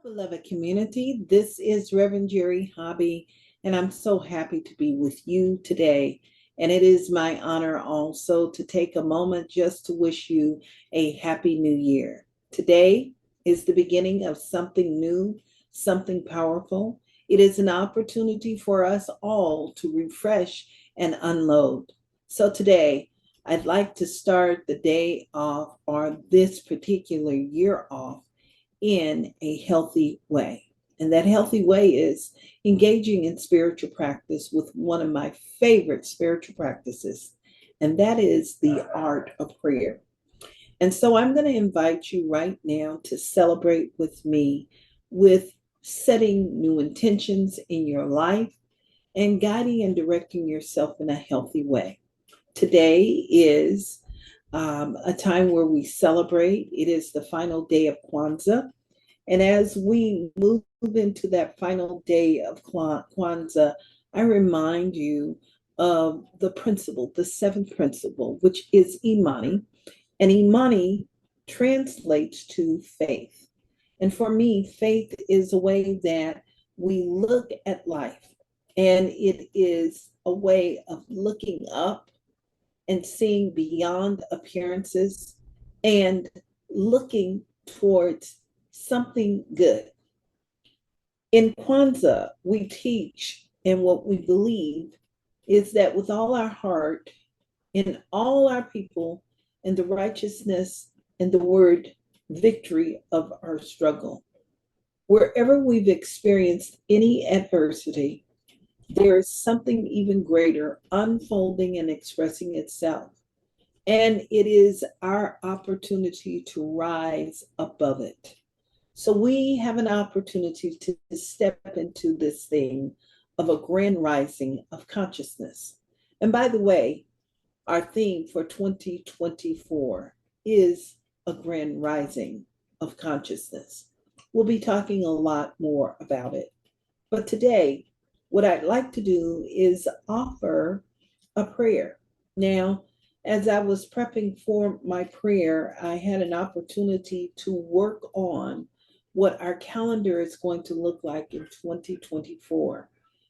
Beloved community, this is Reverend Jerry Hobby, and I'm so happy to be with you today. And it is my honor also to take a moment just to wish you a happy new year. Today is the beginning of something new, something powerful. It is an opportunity for us all to refresh and unload. So today, I'd like to start the day off or this particular year off in a healthy way. And that healthy way is engaging in spiritual practice with one of my favorite spiritual practices, and that is the art of prayer. And so I'm going to invite you right now to celebrate with me with setting new intentions in your life and guiding and directing yourself in a healthy way. Today is a time where we celebrate. It is the final day of Kwanzaa. And as we move into that final day of Kwanzaa, I remind you of the principle, the seventh principle, which is Imani. And Imani translates to faith. And for me, faith is a way that we look at life, and it is a way of looking up and seeing beyond appearances and looking towards something good. In Kwanzaa, we teach and what we believe is that with all our heart, in all our people, and the righteousness and the word victory of our struggle, wherever we've experienced any adversity, there is something even greater unfolding and expressing itself. And it is our opportunity to rise above it. So we have an opportunity to step into this thing of a grand rising of consciousness. And by the way, our theme for 2024 is a grand rising of consciousness. We'll be talking a lot more about it. But today, what I'd like to do is offer a prayer. Now, as I was prepping for my prayer, I had an opportunity to work on what our calendar is going to look like in 2024.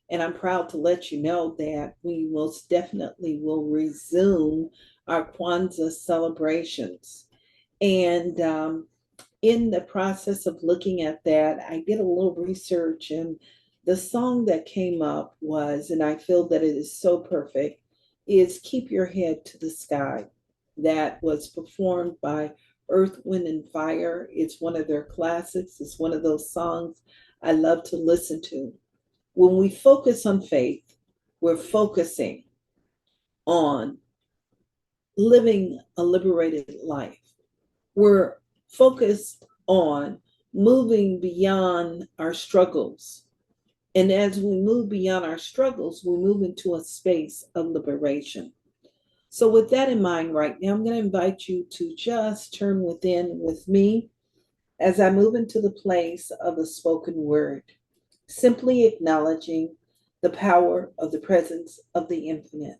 And I'm proud to let you know that we most definitely will resume our Kwanzaa celebrations. And in the process of looking at that, I did a little research, and the song that came up was, and I feel that it is so perfect, is Keep Your Head to the Sky. That was performed by Earth, Wind, and Fire. It's one of their classics. It's one of those songs I love to listen to. When we focus on faith, we're focusing on living a liberated life. We're focused on moving beyond our struggles. And as we move beyond our struggles, we move into a space of liberation. So, with that in mind, right now, I'm going to invite you to just turn within with me as I move into the place of the spoken word, simply acknowledging the power of the presence of the infinite,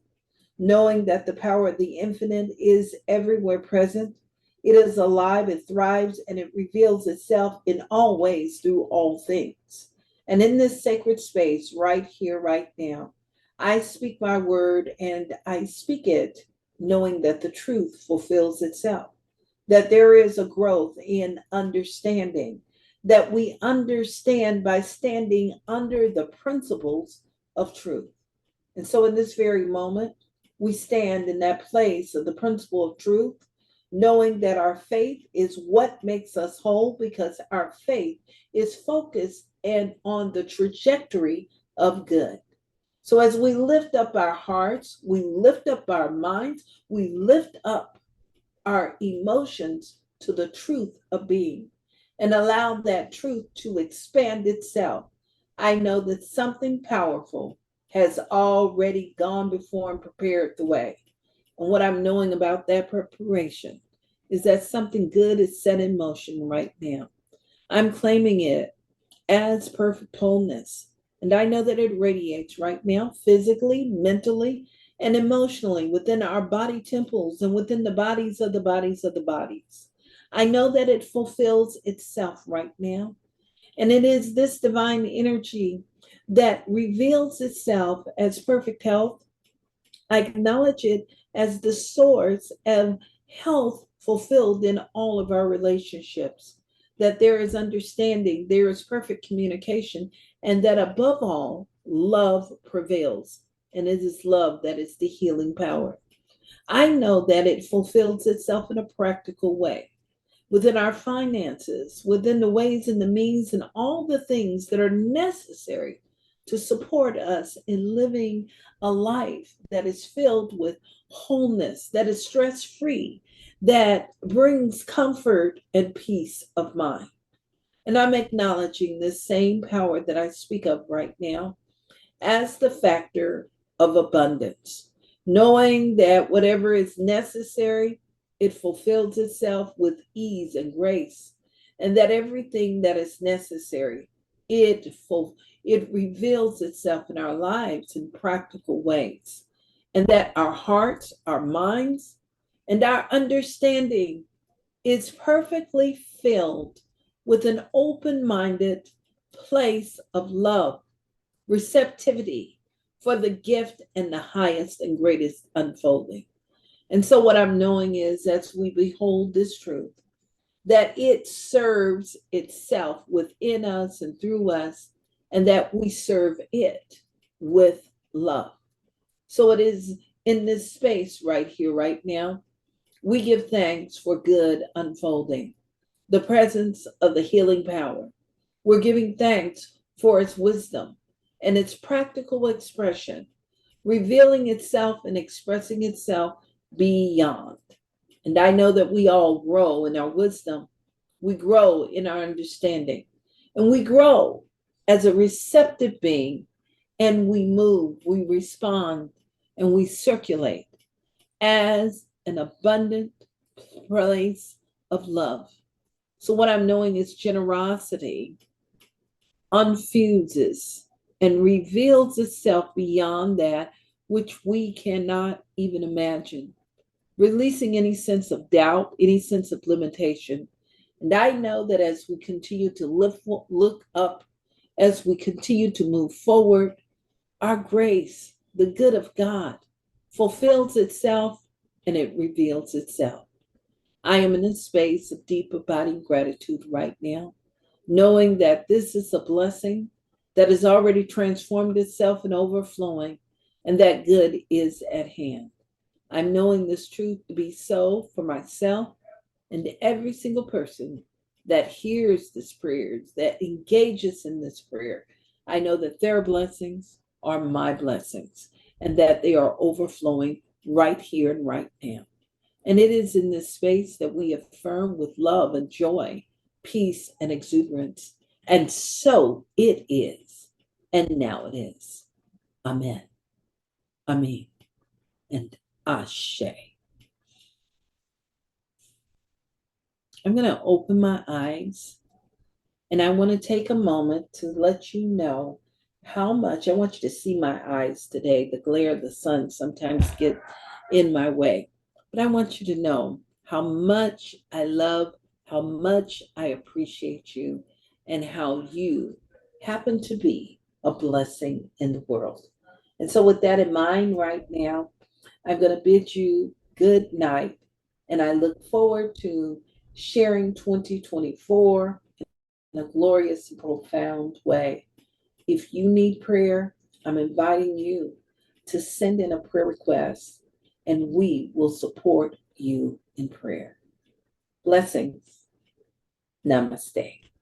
knowing that the power of the infinite is everywhere present. It is alive, it thrives, and it reveals itself in all ways through all things. And in this sacred space, right here, right now, I speak my word and I speak it knowing that the truth fulfills itself, that there is a growth in understanding, that we understand by standing under the principles of truth. And so in this very moment, we stand in that place of the principle of truth, knowing that our faith is what makes us whole because our faith is focused and on the trajectory of good. So as we lift up our hearts, we lift up our minds, we lift up our emotions to the truth of being and allow that truth to expand itself. I know that something powerful has already gone before and prepared the way. And what I'm knowing about that preparation is that something good is set in motion right now. I'm claiming it as perfect wholeness. And I know that it radiates right now, physically, mentally, and emotionally within our body temples and within the bodies of the bodies of the bodies. I know that it fulfills itself right now. And it is this divine energy that reveals itself as perfect health. I acknowledge it as the source of health fulfilled in all of our relationships, that there is understanding, there is perfect communication, and that above all, love prevails. And it is love that is the healing power. I know that it fulfills itself in a practical way within our finances, within the ways and the means, and all the things that are necessary to support us in living a life that is filled with wholeness, that is stress free, that brings comfort and peace of mind. And I'm acknowledging this same power that I speak of right now as the factor of abundance, knowing that whatever is necessary, it fulfills itself with ease and grace, and that everything that is necessary, it reveals itself in our lives in practical ways, and that our hearts, our minds, and our understanding is perfectly filled with an open minded place of love, receptivity for the gift and the highest and greatest unfolding. And so, what I'm knowing is as we behold this truth, that it serves itself within us and through us, and that we serve it with love. So, it is in this space right here, right now, we give thanks for good unfolding, the presence of the healing power. We're giving thanks for its wisdom and its practical expression, revealing itself and expressing itself beyond. And I know that we all grow in our wisdom, we grow in our understanding, and we grow as a receptive being, and we move, we respond, and we circulate as an abundant place of love. So, what I'm knowing is generosity unfuses and reveals itself beyond that which we cannot even imagine, releasing any sense of doubt, any sense of limitation. And I know that as we continue to look up, as we continue to move forward, our grace, the good of God, fulfills itself and it reveals itself. I am in a space of deep abiding gratitude right now, knowing that this is a blessing that has already transformed itself and overflowing, and that good is at hand. I'm knowing this truth to be so for myself and every single person that hears this prayer, that engages in this prayer. I know that their blessings are my blessings and that they are overflowing right here and right now. And it is in this space that we affirm with love and joy, peace and exuberance. And so it is. And now it is. Amen. Amen. And Ashe. I'm going to open my eyes and I want to take a moment to let you know how much I want you to see my eyes today. The glare of the sun sometimes get in my way, but I want you to know how much I love, how much I appreciate you, and how you happen to be a blessing in the world. And so, with that in mind, right now, I'm going to bid you good night, and I look forward to sharing 2024 in a glorious and profound way. If you need prayer, I'm inviting you to send in a prayer request and we will support you in prayer. Blessings. Namaste.